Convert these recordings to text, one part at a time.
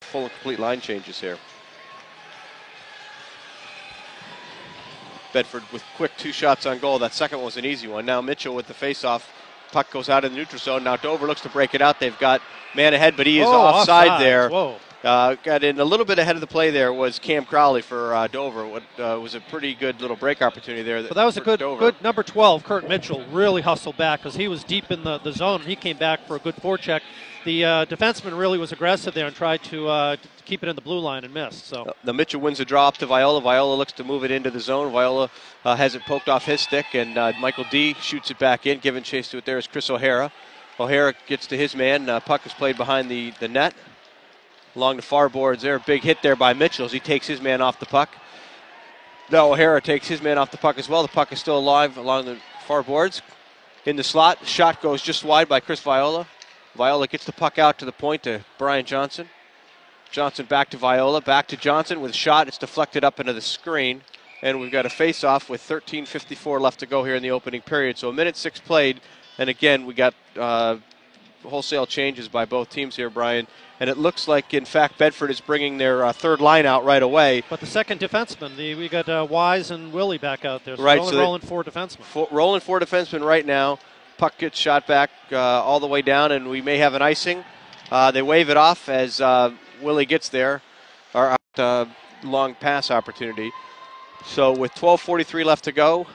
full and complete line changes here. Bedford with quick 2 shots on goal. That second one was an easy one. Now Mitchell with the face-off. Puck goes out in the neutral zone. Now Dover looks to break it out. They've got man ahead, but he is offside there. Whoa. Got in a little bit ahead of the play there was Cam Crowley for Dover. What was a pretty good little break opportunity there. But that was a good number 12, Kurt Mitchell, really hustled back because he was deep in the zone, and he came back for a good forecheck. The defenseman really was aggressive there and tried to keep it in the blue line and missed. So the Mitchell wins the draw up to Viola. Viola looks to move it into the zone. Viola has it poked off his stick, and Michael D shoots it back in. Giving chase to it there is Chris O'Hara. O'Hara gets to his man. Puck is played behind the net. Along the far boards there. Big hit there by Mitchell as he takes his man off the puck. Now O'Hara takes his man off the puck as well. The puck is still alive along the far boards. In the slot, the shot goes just wide by Chris Viola. Viola gets the puck out to the point to Brian Johnson. Johnson back to Viola, back to Johnson with a shot. It's deflected up into the screen. And we've got a face-off with 13:54 left to go here in the opening period. So 1:06 played. And again, we got wholesale changes by both teams here, Brian. And it looks like, in fact, Bedford is bringing their third line out right away. But the second defenseman, we got Wise and Willie back out there. So right, only rolling 4 defensemen. Rolling 4 defensemen right now. Puck gets shot back all the way down, and we may have an icing. They wave it off as Willie gets there. Our long pass opportunity. So with 12:43 left to go,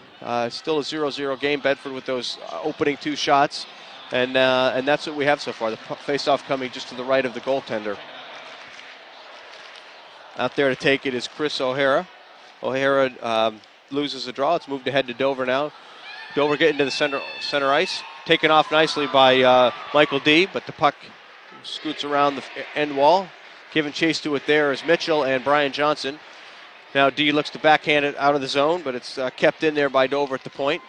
still a 0-0 game. Bedford with those opening 2 shots. And that's what we have so far. The face-off coming just to the right of the goaltender. Out there to take it is Chris O'Hara. O'Hara loses the draw. It's moved ahead to Dover now. Dover getting to the center ice. Taken off nicely by Michael D., but the puck scoots around the end wall. Giving chase to it there is Mitchell and Brian Johnson. Now D looks to backhand it out of the zone, but it's kept in there by Dover at the point.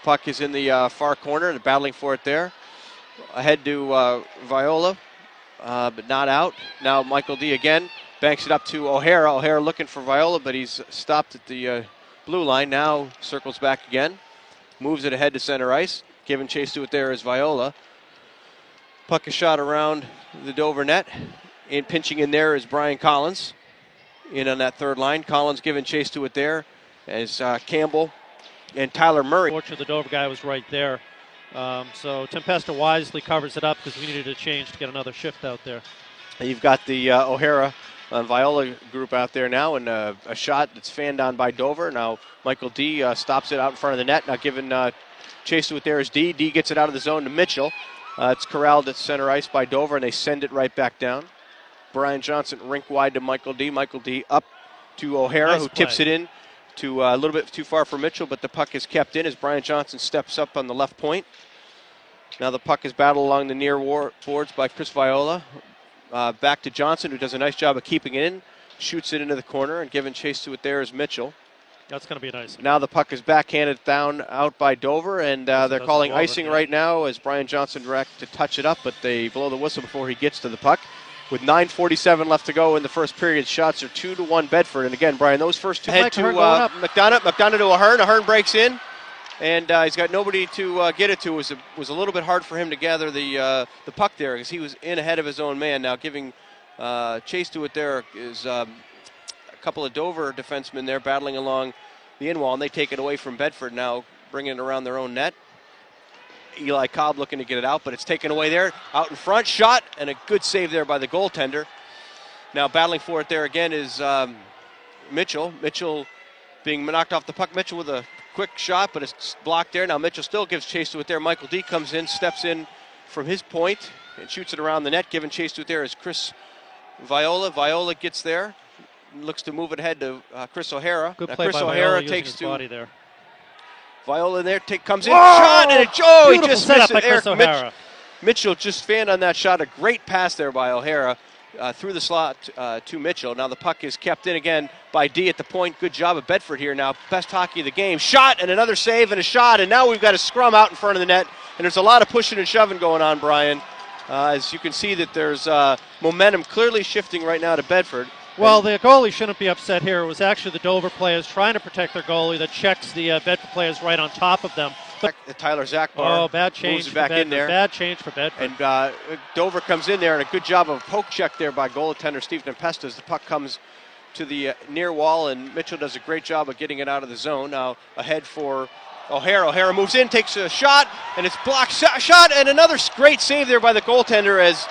Puck is in the far corner. They're battling for it there. Ahead to Viola, but not out. Now Michael D. again banks it up to O'Hara. O'Hara looking for Viola, but he's stopped at the blue line. Now circles back again. Moves it ahead to center ice. Giving chase to it there is Viola. Puck is shot around the Dover net. And pinching in there is Brian Collins. In on that third line. Collins giving chase to it there as Campbell and Tyler Murray. Fortunately, the Dover guy was right there. So Tempesta wisely covers it up because we needed a change to get another shift out there. And you've got the O'Hara and Viola group out there now, and a shot that's fanned on by Dover. Now Michael D. Stops it out in front of the net. Now giving chase to it there is D. D gets it out of the zone to Mitchell. It's corralled at center ice by Dover, and they send it right back down. Brian Johnson rink wide to Michael D. Michael D. up to O'Hara, nice who play. tips it in to a little bit too far for Mitchell, but the puck is kept in as Brian Johnson steps up on the left point. Now the puck is battled along the near boards by Chris Viola. Back to Johnson, who does a nice job of keeping it in. Shoots it into the corner, and giving chase to it there is Mitchell. That's going to be nice. Now the puck is backhanded down out by Dover, and they're calling icing right now as Brian Johnson direct to touch it up, but they blow the whistle before he gets to the puck. With 9:47 left to go in the first period, shots are 2-1 Bedford. And again, Brian, those first 2 head to McDonough. McDonough to Ahern. Ahern breaks in, and he's got nobody to get it to. It was a little bit hard for him to gather the puck there because he was in ahead of his own man. Now giving chase to it there is a couple of Dover defensemen there battling along the in wall, and they take it away from Bedford now, bringing it around their own net. Eli Cobb looking to get it out, but it's taken away there. Out in front, shot, and a good save there by the goaltender. Now battling for it there again is Mitchell. Mitchell being knocked off the puck. Mitchell with a quick shot, but it's blocked there. Now Mitchell still gives chase to it there. Michael D. comes in, steps in from his point, and shoots it around the net. Giving chase to it there is Chris Viola. Viola gets there, looks to move it ahead to Chris O'Hara. Good now play Chris by O'Hara Viola takes using his to body there. Viola there, comes in, shot, and he just missed it. Chris O'Hara. Mitchell just fanned on that shot. A great pass there by O'Hara through the slot to Mitchell. Now the puck is kept in again by D at the point. Good job of Bedford here now. Best hockey of the game. Shot, and another save, and a shot, and now we've got a scrum out in front of the net. And there's a lot of pushing and shoving going on, Brian. As you can see that there's momentum clearly shifting right now to Bedford. Well, the goalie shouldn't be upset here. It was actually the Dover players trying to protect their goalie that checks the Bedford players right on top of them. Tyler Zakbar. Oh, bad change. Moves it back in there. Bad change for Bedford. And Dover comes in there, and a good job of a poke check there by goaltender Steve Tempesta as the puck comes to the near wall, and Mitchell does a great job of getting it out of the zone. Now ahead for O'Hara. O'Hara moves in, takes a shot, and it's blocked shot, and another great save there by the goaltender as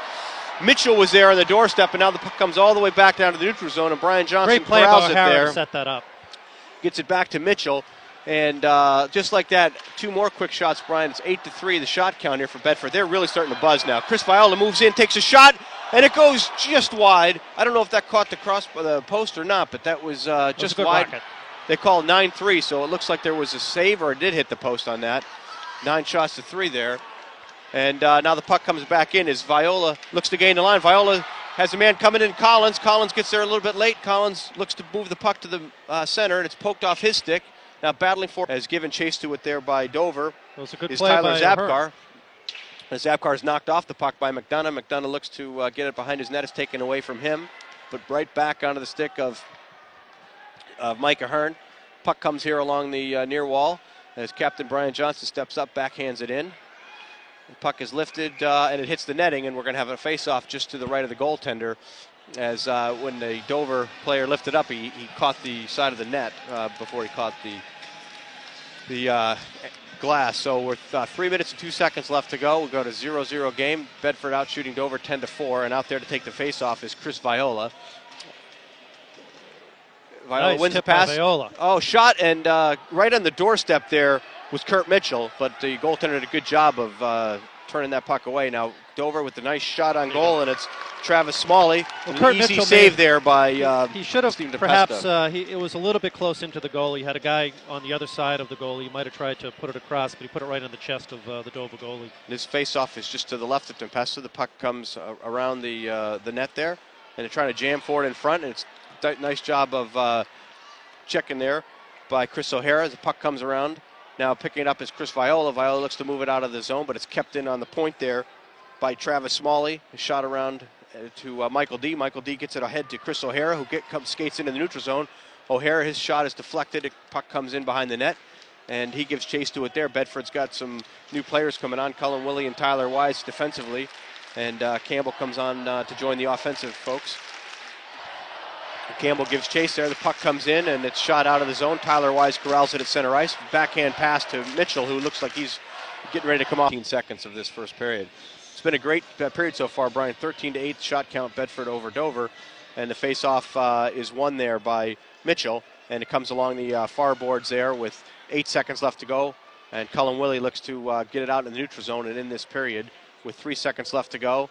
Mitchell was there on the doorstep, and now the puck comes all the way back down to the neutral zone, and Brian Johnson great play by corrals it O'Hara there. to set that up. Gets it back to Mitchell, and just like that, two more quick shots, Brian. It's 8-3, the shot count here for Bedford. They're really starting to buzz now. Chris Viola moves in, takes a shot, and it goes just wide. I don't know if that caught the post or not, but that was just wide. Rocket. They called 9-3, so it looks like there was a save, or it did hit the post on that. 9 shots to 3 there. And now the puck comes back in as Viola looks to gain the line. Viola has a man coming in, Collins. Collins gets there a little bit late. Collins looks to move the puck to the center, and it's poked off his stick. Now battling for it, has given chase to it there by Dover. That was a good is play Tyler by Zapkar. As Zapkar is knocked off the puck by McDonough. McDonough looks to get it behind his net. It's taken away from him, but right back onto the stick of Mike Ahern. Puck comes here along the near wall as Captain Brian Johnson steps up, backhands it in. The puck is lifted and it hits the netting, and we're going to have a face-off just to the right of the goaltender. As when the Dover player lifted up, he caught the side of the net before he caught the glass. So with 3 minutes and 2 seconds left to go, we'll go to 0-0 game. Bedford out shooting Dover 10-4, and out there to take the face-off is Chris Viola. Viola nice wins the tip by pass. Viola. Oh, shot, and right on the doorstep there was Kurt Mitchell, but the goaltender did a good job of turning that puck away. Now Dover with the nice shot on goal, and it's Travis Smalley. Well, An easy save there by he should have Steve perhaps it was a little bit close into the goal. He had a guy on the other side of the goal. He might have tried to put it across, but he put it right on the chest of the Dover goalie. His face-off is just to the left of Tempesta. The puck comes around the net there, and they're trying to jam forward in front, and it's a nice job of checking there by Chris O'Hara as the puck comes around. Now picking it up is Chris Viola. Viola looks to move it out of the zone, but it's kept in on the point there by Travis Smalley. A shot around to Michael D. Michael D gets it ahead to Chris O'Hara, who skates into the neutral zone. O'Hara, his shot is deflected. The puck comes in behind the net, and he gives chase to it there. Bedford's got some new players coming on, Cullen Willie and Tyler Wise defensively, and Campbell comes on to join the offensive folks. Campbell gives chase there. The puck comes in, and it's shot out of the zone. Tyler Wise corrals it at center ice. Backhand pass to Mitchell, who looks like he's getting ready to come off. 15 seconds of this first period. It's been a great period so far, Brian. 13-8 shot count, Bedford over Dover. And the face-off is won there by Mitchell. And it comes along the far boards there with 8 seconds left to go. And Cullen Willie looks to get it out in the neutral zone and in this period with 3 seconds left to go.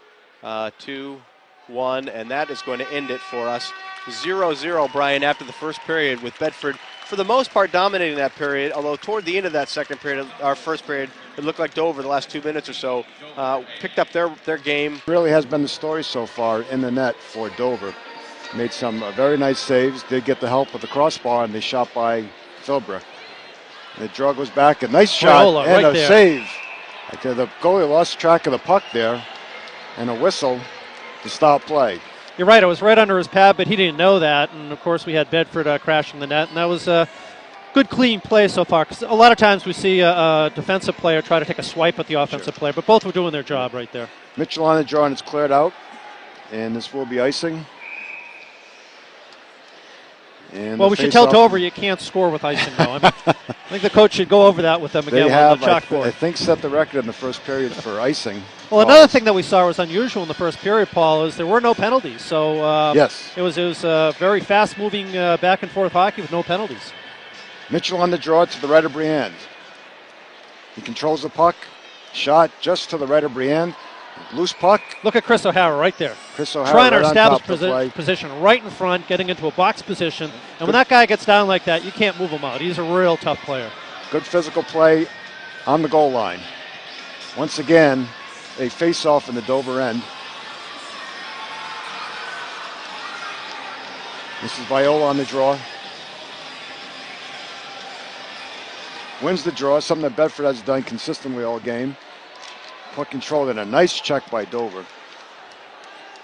2, 1, and that is going to end it for us. 0-0, Brian, after the first period, with Bedford for the most part dominating that period, although toward the end of that second period, our first period, it looked like Dover the last 2 minutes or so picked up their game. Really has been the story so far in the net for Dover. Made some very nice saves, did get the help with the crossbar, and they shot by Philbrook. The draw goes back, a nice shot Viola, and right a there. save. The goalie lost track of the puck there, and a whistle to stop play. You're right, it was right under his pad, but he didn't know that. And, of course, we had Bedford crashing the net, and that was a good, clean play so far. Because a lot of times we see a defensive player try to take a swipe at the offensive player, but both were doing their job right there. Mitchell on the draw, and it's cleared out, and this will be icing. And well, we should tell Dover you can't score with icing, though. I think the coach should go over that with them again on the chalkboard. I think, set the record in the first period for icing. Well, another thing that we saw was unusual in the first period, Paul, is there were no penalties. So yes, it was very fast-moving back and forth hockey with no penalties. Mitchell on the draw to the right of Briand. He controls the puck. Shot just to the right of Briand. Loose puck. Look at Chris O'Hara right there. Chris O'Hara trying to right establish position right in front, getting into a box position. And when that guy gets down like that, you can't move him out. He's a real tough player. Good physical play on the goal line. Once again, a face-off in the Dover end. This is Viola on the draw. Wins the draw, something that Bedford has done consistently all game. Puck controlled and a nice check by Dover.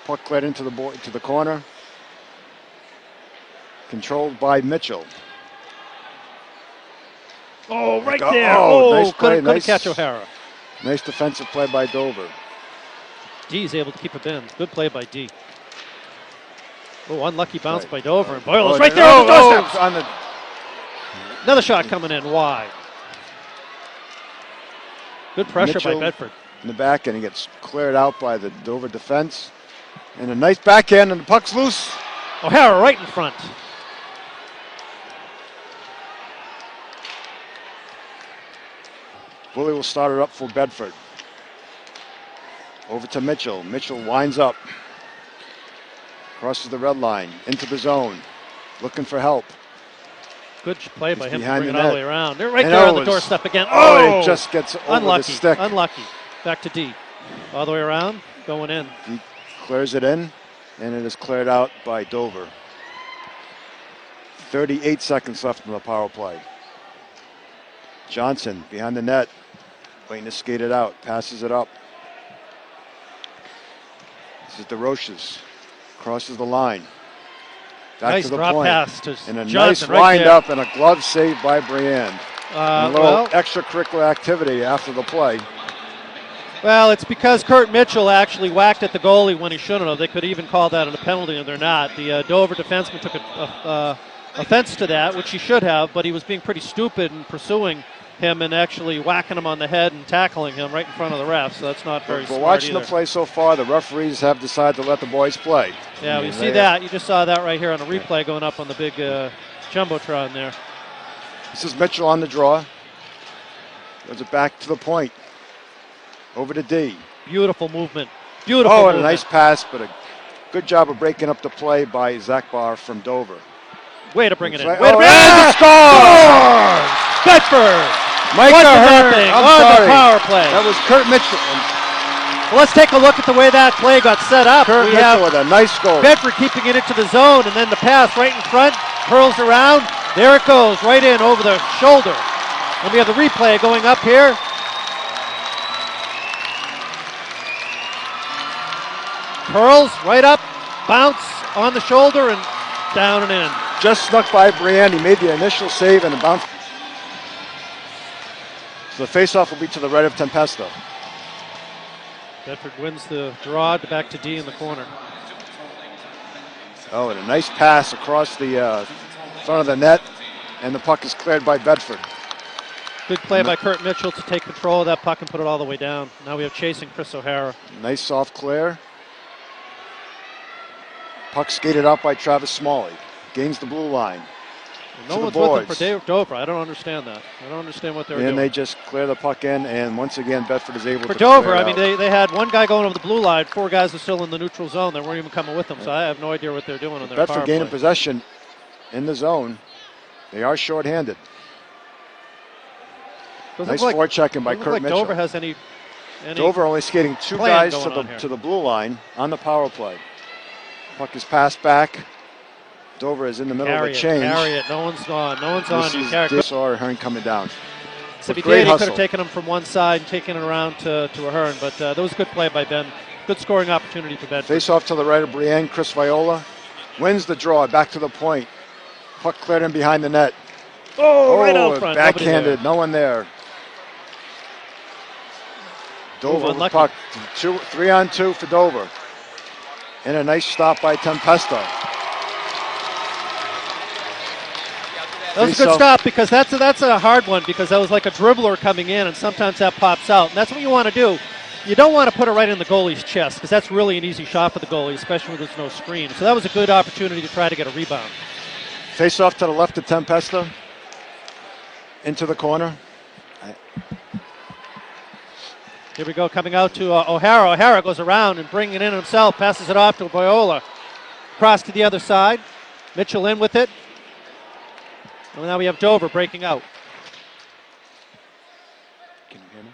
Puck led into the corner. Controlled by Mitchell. Oh, right there. Nice play. Couldn't catch O'Hara. Nice defensive play by Dover. D's able to keep it in. Good play by D. Oh, unlucky bounce by Dover. And Boyle's right there on the doorstep. Another shot coming in wide. Good pressure Mitchell by Bedford. In the back, and he gets cleared out by the Dover defense. And a nice backhand, and the puck's loose. O'Hara right in front. Bully will start it up for Bedford. Over to Mitchell. Mitchell winds up. Crosses the red line. Into the zone. Looking for help. Good play by him to behind bring the it all net. the way around. They're right there on the doorstep again. It just gets over the stick. Unlucky. Back to D. All the way around. Going in. D clears it in, and it is cleared out by Dover. 38 seconds left in the power play. Johnson behind the net. Waiting to skate it out. Passes it up. This is DeRoches. Crosses the line. Back nice to the drop point. Pass to and a Johnson nice wind up and a glove save by Briand. A little extracurricular activity after the play. Well, it's because Kurt Mitchell actually whacked at the goalie when he shouldn't have. They could even call that a penalty, and they're not. The Dover defenseman took offense to that, which he should have, but he was being pretty stupid in pursuing him and actually whacking him on the head and tackling him right in front of the ref, so that's not very smart watching either. The play so far, the referees have decided to let the boys play. Yeah, we see that. You just saw that right here on a replay going up on the big Jumbotron there. This is Mitchell on the draw. Goes it back to the point. Over to D. Beautiful movement. Beautiful movement. And a nice pass, but a good job of breaking up the play by Zach Barr from Dover. Way to bring it in. Way to bring it in. Scores! Bedford! Micah Hearn on the power play. That was Kurt Mitchell. Well, let's take a look at the way that play got set up. Kurt Mitchell with a nice goal. Bedford keeping it into the zone, and then the pass right in front, curls around. There it goes, right in over the shoulder. And we have the replay going up here. Curls right up, bounce on the shoulder, and down and in. Just snuck by Briand. He made the initial save and a bounce. So the faceoff will be to the right of Tempesta. Bedford wins the draw, back to D in the corner. Oh, and a nice pass across the front of the net, and the puck is cleared by Bedford. Good play by Kurt Mitchell to take control of that puck and put it all the way down. Now we have chasing Chris O'Hara. Nice soft clear. Puck skated out by Travis Smalley. Gains the blue line. No one's with him for Dover. I don't understand that. I don't understand what they're doing. And they just clear the puck in, and once again, Bedford is able to Dover, clear it I mean, they had one guy going over the blue line. 4 guys are still in the neutral zone. They weren't even coming with them, so I have no idea what they're doing on their Bedford power gaining play. possession in the zone. They are shorthanded. Nice forechecking by Kurt Mitchell. Dover has any Dover only skating 2 guys to the blue line on the power play. Puck is passed back. Dover is in the middle of a change. Carry it. No one's gone. No one's on. This is Ahern coming down. So if he did, he could have taken him from one side and taken it around to Ahern, but that was a good play by Ben. Good scoring opportunity for Bedford. Face off to the right of Briand. Chris Viola wins the draw. Back to the point. Puck cleared in behind the net. Right out front. Backhanded. No one there. Dover with puck. 3-on-2 for Dover. And a nice stop by Tempesta. That was a good stop because that's a hard one because that was like a dribbler coming in, and sometimes that pops out. And that's what you want to do. You don't want to put it right in the goalie's chest because that's really an easy shot for the goalie, especially when there's no screen. So that was a good opportunity to try to get a rebound. Face off to the left of Tempesta. Into the corner. Here we go, coming out to O'Hara. O'Hara goes around and bringing it in himself, passes it off to Viola. Cross to the other side. Mitchell in with it. And now we have Dover breaking out. Can you hear me?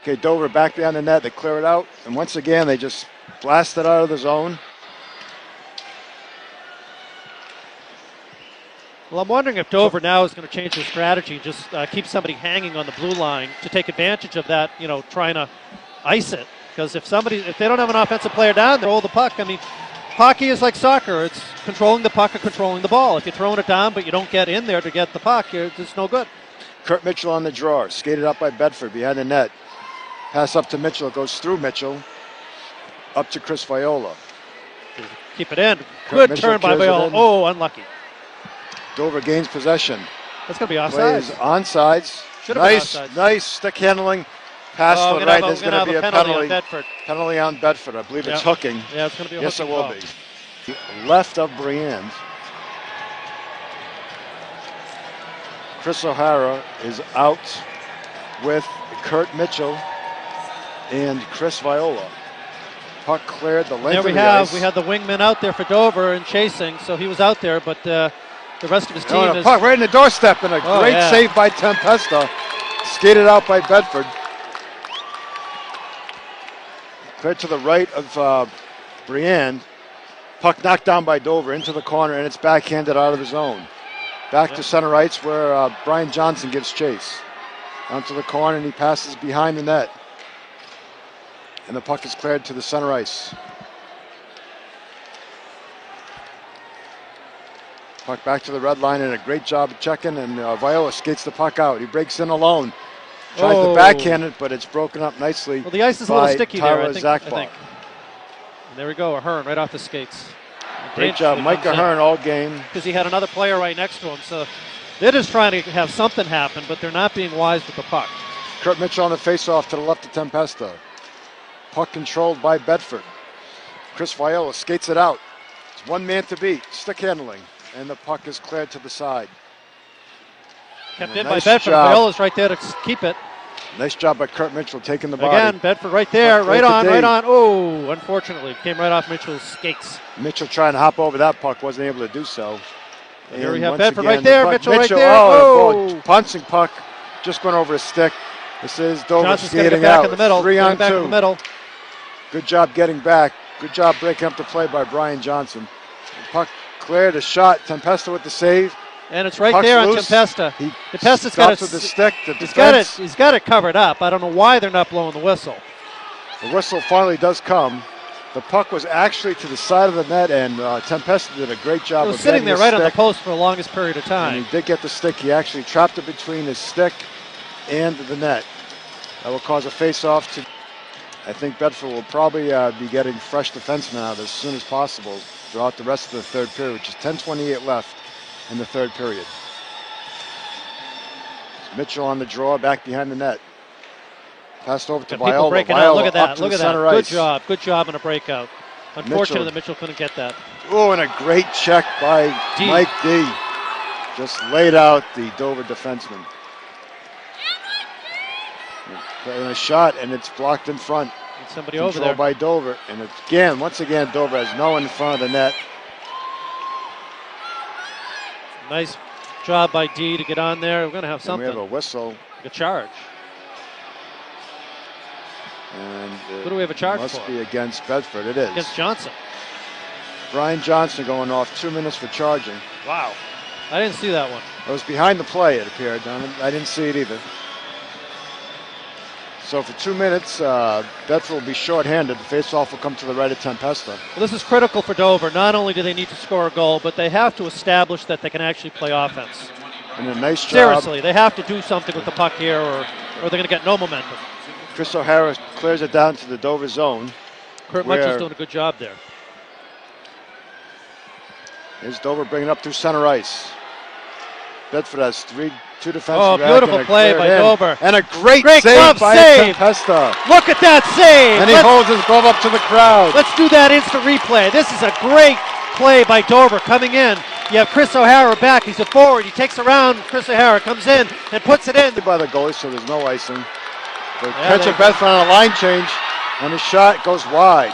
Okay, Dover back behind the net. They clear it out. And once again, they just blast it out of the zone. Well, I'm wondering if Dover now is going to change their strategy, just keep somebody hanging on the blue line to take advantage of that, trying to ice it. Because if they don't have an offensive player down, they hold the puck. I mean, hockey is like soccer. It's controlling the puck or controlling the ball. If you're throwing it down but you don't get in there to get the puck, it's no good. Kurt Mitchell on the draw. Skated up by Bedford behind the net. Pass up to Mitchell. Goes through Mitchell. Up to Chris Viola. Keep it in. Kurt Good Mitchell turn by clears it Viola. in. Oh, unlucky. Dover gains possession. That's going to be Play offside. is onside. Should have been Nice, offsides. nice stick handling. Pass Oh, to we're the gonna right. have There's we're going gonna to be have a penalty penalty. on Bedford. Penalty on Bedford. I believe it's hooking. Yeah, it's going to be a Yes, it hooking will call. be. Left of Brienne. Chris O'Hara is out with Kurt Mitchell and Chris Viola. Puck cleared the length There of we the have. ice. We had the wingman out there for Dover and chasing, so he was out there, but the rest of his team And a is. puck right in the doorstep, and a great yeah. save by Tempesta. Skated out by Bedford. Cleared to the right of Brienne. Puck knocked down by Dover into the corner, and it's backhanded out of the zone. Back to center ice where Brian Johnson gives chase. Down to the corner, and he passes behind the net. And the puck is cleared to the center ice. Puck back to the red line, and a great job of checking, and Viola skates the puck out. He breaks in alone. Tries to backhand it, but it's broken up nicely. Well, the ice is a little sticky there, I Tyler think. Zachbach. And there we go, Ahern right off the skates. Great job, Mike Ahern all game. Because he had another player right next to him, so they're just trying to have something happen, but they're not being wise with the puck. Kurt Mitchell on the faceoff to the left of Tempesta. Puck controlled by Bedford. Chris Viola skates it out. It's one man to beat. Stick handling. And the puck is cleared to the side. Kept And a in nice by Bedford. job. Viola's right there to keep it. Nice job by Kurt Mitchell taking the body. Again, Bedford right there, Puck right cleared to on, D. right on. Oh, unfortunately, came right off Mitchell's skates. Mitchell trying to hop over that puck, wasn't able to do so. And here we And have once Bedford again, right there, the puck- Mitchell right there. Oh, punching puck, just went over his stick. This is Dover Johnson's going to skating get back out. in the middle. 3 on back 2. in the middle. Good job getting back. Good job breaking up the play by Brian Johnson. The puck cleared, a shot. Tempesta with the save. And it's right Puck's there on loose. Tempesta. He Tempesta's got stops with the stick. The He's got it. defense. He's got it covered up. I don't know why they're not blowing the whistle. The whistle finally does come. The puck was actually to the side of the net, and Tempesta did a great job It was of sitting getting there the right on the stick. post for the longest period of And time. he did get the stick. He actually trapped it between his stick and the net. That will cause a face-off to. I think Bedford will probably be getting fresh defensemen out as soon as possible throughout the rest of the third period, which is 10:28 left in the third period. Mitchell on the draw, back behind the net. Passed over to People Viola. breaking Viola out. Look at up that. to Look the at that. center Good ice. job. Good job in a breakout. Unfortunate Mitchell. that Mitchell couldn't get that. Oh, and a great check by D. Mike D. Just laid out the Dover defenseman. And a shot, and it's blocked in front. And somebody over Controlled there. by Dover. And again, once again, Dover has no one in front of the net. Nice job by D to get on there. We're going to have And something. we have a whistle. A charge. And Who do we have a charge must for? be against Bedford. It is. Against Johnson. Brian Johnson going off 2 minutes for charging. Wow. I didn't see that one. It was behind the play, it appeared. I didn't see it either. So for 2 minutes, Bedford will be shorthanded. The faceoff will come to the right of Tempesta. Well, this is critical for Dover. Not only do they need to score a goal, but they have to establish that they can actually play offense. And a nice job. Seriously, they have to do something with the puck here, or they're going to get no momentum. Chris O'Hara clears it down to the Dover zone. Kurt Where- Mitchell's doing a good job there. Here's Dover bringing up through center ice. Bedford has two defensive Oh, back beautiful and a play clear by in. Dover. And a great Great save glove by save. Tempesta. Look at that save. And he holds his glove up to the crowd. Let's do that instant replay. This is a great play by Dover coming in. You have Chris O'Hara back. He's a forward. He takes around Chris O'Hara, comes in, and puts it in. By the goalie, so there's no icing. They Yeah, catch a Bedford on a line change, and the shot goes wide.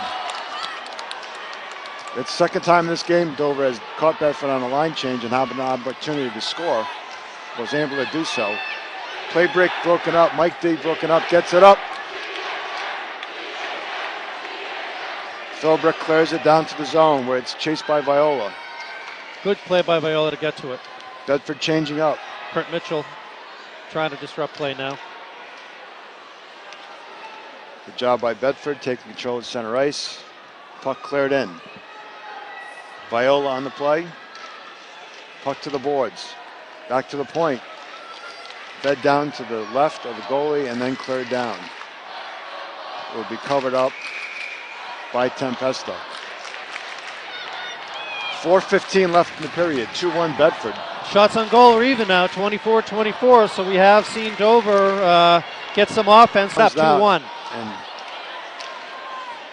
It's the second time in this game Dover has caught Bedford on a line change and had an opportunity to score. Was able to do so. Play break broken up. Mike D broken up, gets it up. Philbrick clears it down to the zone where it's chased by Viola. Good play by Viola to get to it. Bedford changing up. Kurt Mitchell trying to disrupt play now. Good job by Bedford taking control of center ice. Puck cleared in. Viola on the play. Puck to the boards. Back to the point. Fed down to the left of the goalie and then cleared down. Will be covered up by Tempesta. 4:15 left in the period. 2-1 Bedford. Shots on goal are even now, 24-24. So we have seen Dover get some offense. Up 2-1. And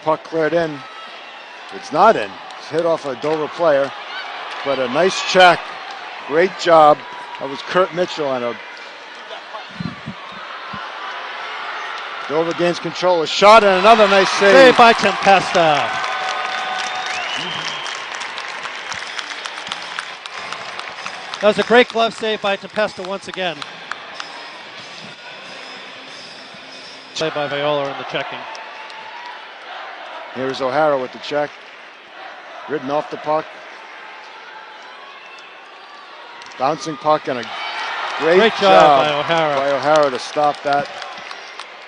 puck cleared in. It's not in. It's hit off a Dover player. But a nice check. Great job. That was Kurt Mitchell on a Dover gains control. A shot and another nice save. Saved by Tempesta. That was a great glove save by Tempesta once again. Play by Viola in the checking. Here's O'Hara with the check. Ridden off the puck. Bouncing puck and a great job by O'Hara. By O'Hara to stop that.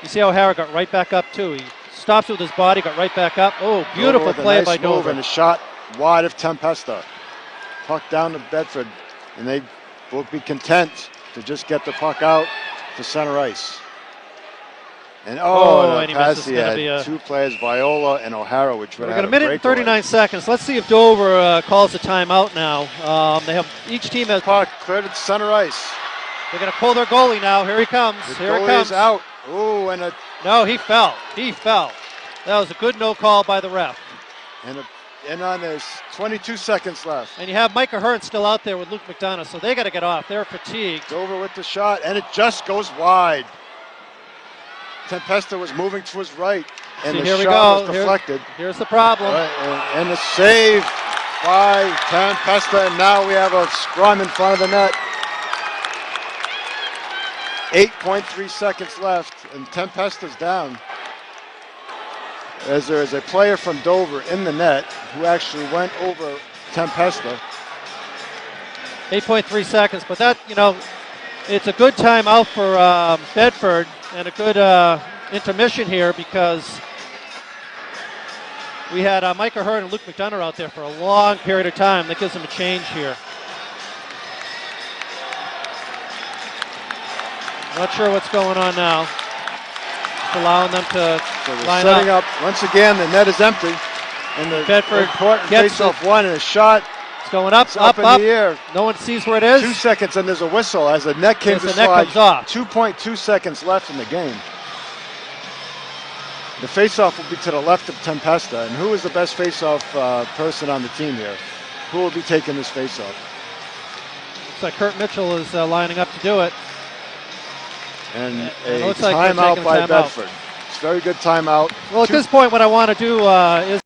You see how O'Hara got right back up too. He stops with his body, got right back up. Oh, beautiful play by Dover. And a shot wide of Tempesta. Puck down to Bedford, and they will be content to just get the puck out to center ice. And and he misses. He had two players, Viola and O'Hara, which would have got a minute and 39 seconds. Let's see if Dover calls a timeout now. They have each team has puck cleared to center ice. They're going to pull their goalie now. Here he comes. Here he comes. Is out. Ooh, and no, he fell. He fell. That was a good no call by the ref. And on there's 22 seconds left. And you have Micah Hearn still out there with Luke McDonough, so they got to get off. They're fatigued. Dover with the shot, and it just goes wide. Tempesta was moving to his right, and the shot was deflected. Here's the problem. And a save by Tempesta, and now we have a scrum in front of the net. 8.3 seconds left, and Tempesta's down. As there is a player from Dover in the net who actually went over Tempesta. 8.3 seconds, but that, it's a good timeout for Bedford and a good intermission here because we had Micah Hearn and Luke McDonough out there for a long period of time. That gives them a change here. Not sure what's going on now. Just allowing them to line setting up. Once again, the net is empty. And the Bedford face off one and a shot. It's going up, up in the air. No one sees where it is. 2 seconds and there's a whistle as the net came to slide. Net comes off. 2.2 seconds left in the game. The face-off will be to the left of Tempesta. And who is the best face-off person on the team here? Who will be taking this face-off? Looks like Kurt Mitchell is lining up to do it. And a timeout by Bedford. It's a very good timeout. Well, at this point, what I want to do is